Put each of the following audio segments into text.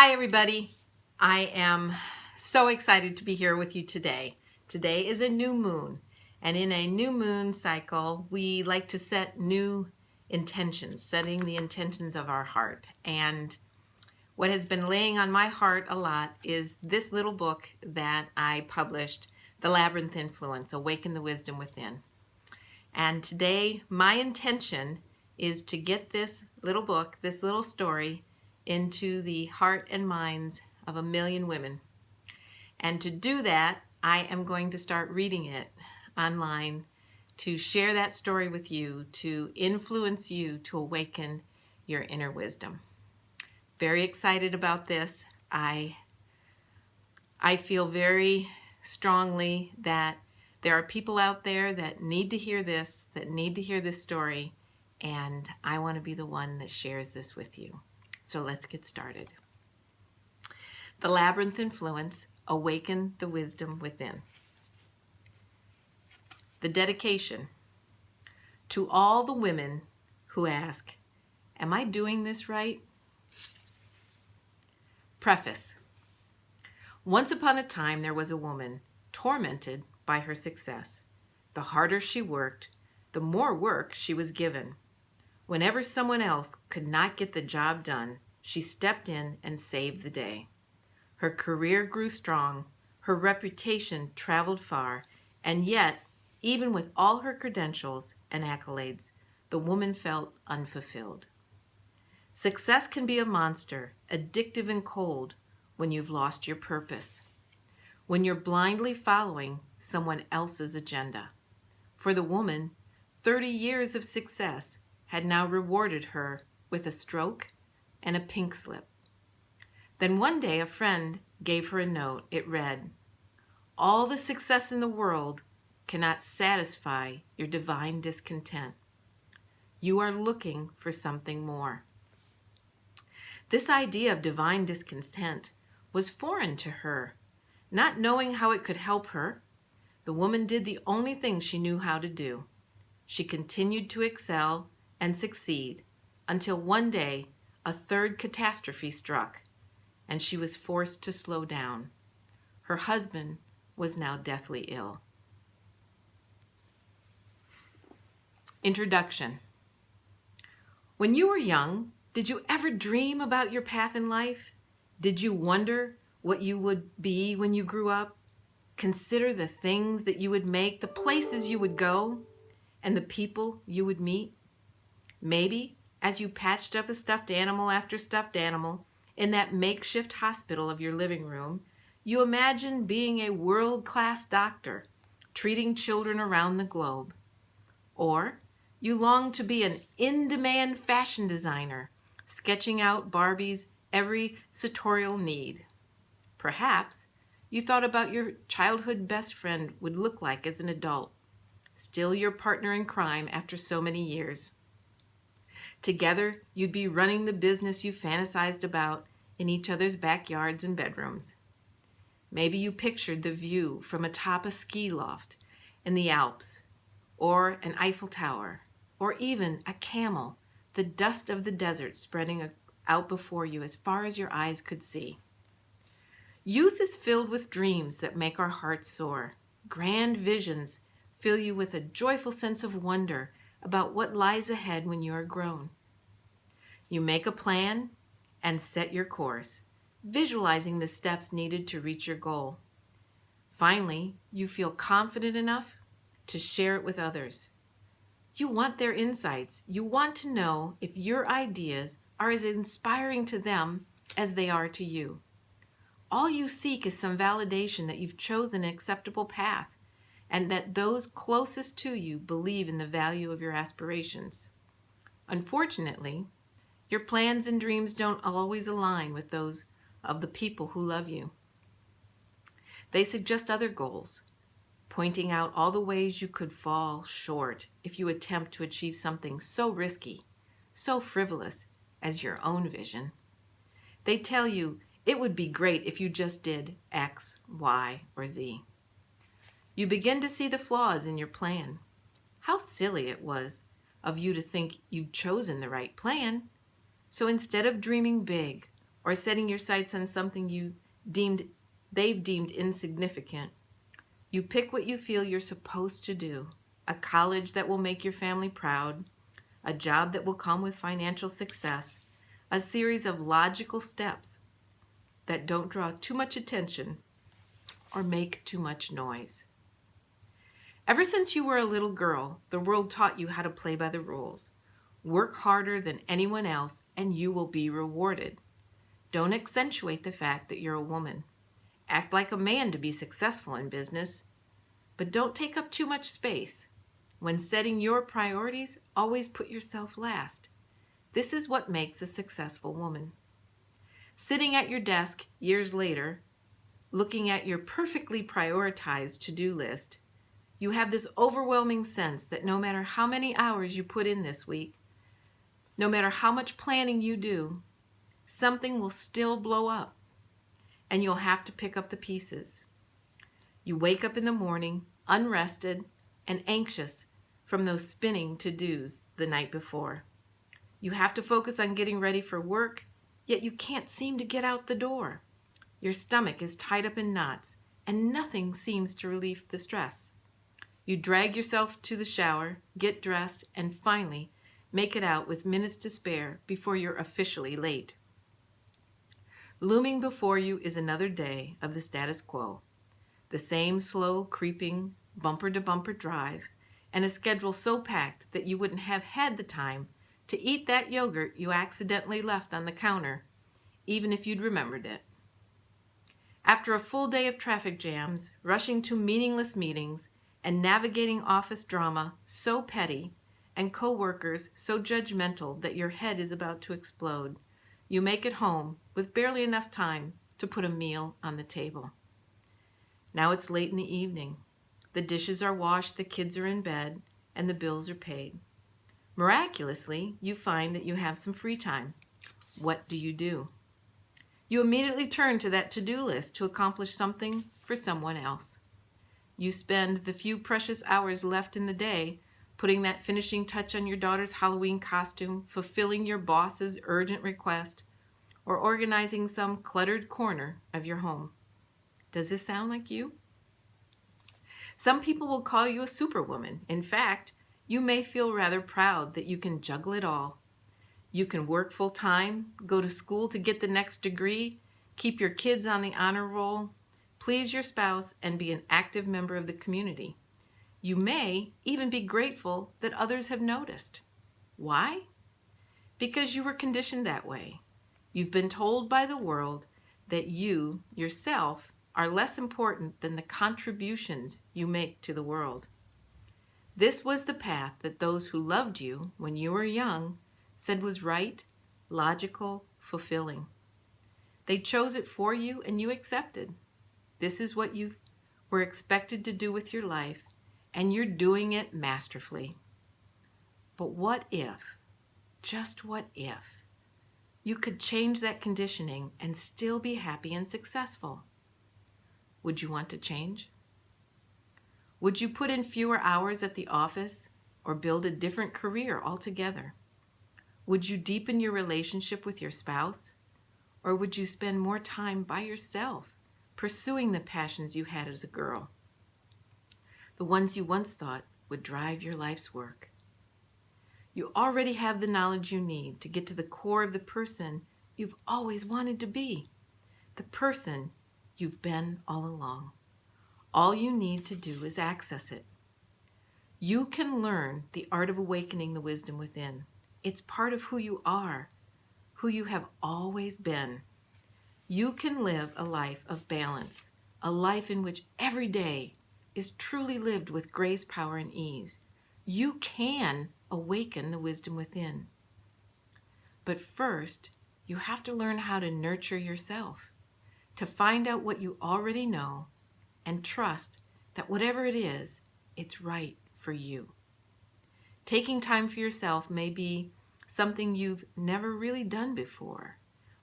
Hi, everybody. I am so excited to be here with you today. Today is a new moon, and in a new moon cycle, we like to set new intentions, setting the intentions of our heart. And what has been laying on my heart a lot is this little book that I published, The Labyrinth Influence, Awaken the Wisdom Within. And today, my intention is to get this little book, this little story, into the heart and minds of 1 million women. And to do that, I am going to start reading it online to share that story with you, to influence you to awaken your inner wisdom. Very excited about this. I feel very strongly that there are people out there that need to hear this, story, and I want to be the one that shares this with you. So let's get started. The Labyrinth Influence, Awaken the Wisdom Within. The dedication. To all the women who ask, am I doing this right? Preface. Once upon a time there was a woman tormented by her success. The harder she worked, the more work she was given. Whenever someone else could not get the job done, she stepped in and saved the day. Her career grew strong, her reputation traveled far, and yet, even with all her credentials and accolades, the woman felt unfulfilled. Success can be a monster, addictive and cold, when you've lost your purpose, when you're blindly following someone else's agenda. For the woman, 30 years of success had now rewarded her with a stroke and a pink slip. Then one day a friend gave her a note. It read, all the success in the world cannot satisfy your divine discontent. You are looking for something more. This idea of divine discontent was foreign to her. Not knowing how it could help her, the woman did the only thing she knew how to do. She continued to excel and succeed until one day a third catastrophe struck and she was forced to slow down. Her husband was now deathly ill. Introduction. When you were young, did you ever dream about your path in life? Did you wonder what you would be when you grew up? Consider the things that you would make, the places you would go, and the people you would meet? Maybe, as you patched up a stuffed animal after stuffed animal in that makeshift hospital of your living room, you imagined being a world-class doctor, treating children around the globe. Or you longed to be an in-demand fashion designer, sketching out Barbie's every sartorial need. Perhaps you thought about your childhood best friend would look like as an adult, still your partner in crime after so many years. Together, you'd be running the business you fantasized about in each other's backyards and bedrooms. Maybe you pictured the view from atop a ski loft in the Alps, or an Eiffel Tower, or even a camel, the dust of the desert spreading out before you as far as your eyes could see. Youth is filled with dreams that make our hearts soar. Grand visions fill you with a joyful sense of wonder about what lies ahead when you are grown. You make a plan and set your course, visualizing the steps needed to reach your goal. Finally, you feel confident enough to share it with others. You want their insights. You want to know if your ideas are as inspiring to them as they are to you. All you seek is some validation that you've chosen an acceptable path and that those closest to you believe in the value of your aspirations. Unfortunately, your plans and dreams don't always align with those of the people who love you. They suggest other goals, pointing out all the ways you could fall short if you attempt to achieve something so risky, so frivolous as your own vision. They tell you it would be great if you just did X, Y, or Z. You begin to see the flaws in your plan. How silly it was of you to think you'd chosen the right plan. So instead of dreaming big or setting your sights on something they've deemed insignificant. You pick what you feel you're supposed to do, a college that will make your family proud, a job that will come with financial success, a series of logical steps that don't draw too much attention or make too much noise. Ever since you were a little girl, the world taught you how to play by the rules. Work harder than anyone else and you will be rewarded. Don't accentuate the fact that you're a woman. Act like a man to be successful in business, but don't take up too much space. When setting your priorities, always put yourself last. This is what makes a successful woman. Sitting at your desk years later, looking at your perfectly prioritized to-do list, you have this overwhelming sense that no matter how many hours you put in this week, no matter how much planning you do, something will still blow up, and you'll have to pick up the pieces. You wake up in the morning, unrested and anxious from those spinning to-dos the night before. You have to focus on getting ready for work, yet you can't seem to get out the door. Your stomach is tied up in knots, and nothing seems to relieve the stress. You drag yourself to the shower, get dressed, and finally make it out with minutes to spare before you're officially late. Looming before you is another day of the status quo. The same slow, creeping, bumper-to-bumper drive, and a schedule so packed that you wouldn't have had the time to eat that yogurt you accidentally left on the counter, even if you'd remembered it. After a full day of traffic jams, rushing to meaningless meetings, and navigating office drama so petty, and coworkers so judgmental that your head is about to explode, you make it home with barely enough time to put a meal on the table. Now it's late in the evening. The dishes are washed, the kids are in bed, and the bills are paid. Miraculously, you find that you have some free time. What do? You immediately turn to that to-do list to accomplish something for someone else. You spend the few precious hours left in the day putting that finishing touch on your daughter's Halloween costume, fulfilling your boss's urgent request, or organizing some cluttered corner of your home. Does this sound like you? Some people will call you a superwoman. In fact, you may feel rather proud that you can juggle it all. You can work full-time, go to school to get the next degree, keep your kids on the honor roll, please your spouse, and be an active member of the community. You may even be grateful that others have noticed. Why? Because you were conditioned that way. You've been told by the world that you, yourself, are less important than the contributions you make to the world. This was the path that those who loved you when you were young said was right, logical, fulfilling. They chose it for you and you accepted. This is what you were expected to do with your life, and you're doing it masterfully. But what if, just what if, you could change that conditioning and still be happy and successful? Would you want to change? Would you put in fewer hours at the office or build a different career altogether? Would you deepen your relationship with your spouse? Or would you spend more time by yourself, pursuing the passions you had as a girl? The ones you once thought would drive your life's work. You already have the knowledge you need to get to the core of the person you've always wanted to be, the person you've been all along. All you need to do is access it. You can learn the art of awakening the wisdom within. It's part of who you are, who you have always been. You can live a life of balance, a life in which every day is truly lived with grace, power, and ease. You can awaken the wisdom within. But first, you have to learn how to nurture yourself, to find out what you already know and trust that whatever it is, it's right for you. Taking time for yourself may be something you've never really done before,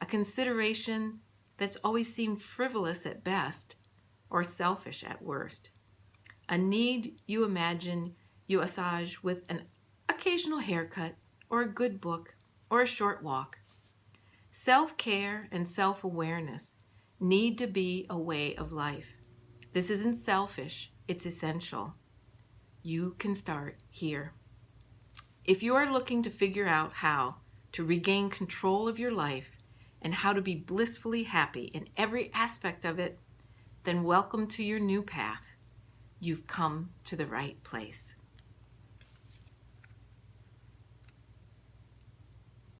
a consideration that's always seemed frivolous at best or selfish at worst, a need you imagine you assuage with an occasional haircut or a good book or a short walk. Self-care and self-awareness need to be a way of life. This isn't selfish, it's essential. You can start here. If you are looking to figure out how to regain control of your life and how to be blissfully happy in every aspect of it, then welcome to your new path. You've come to the right place.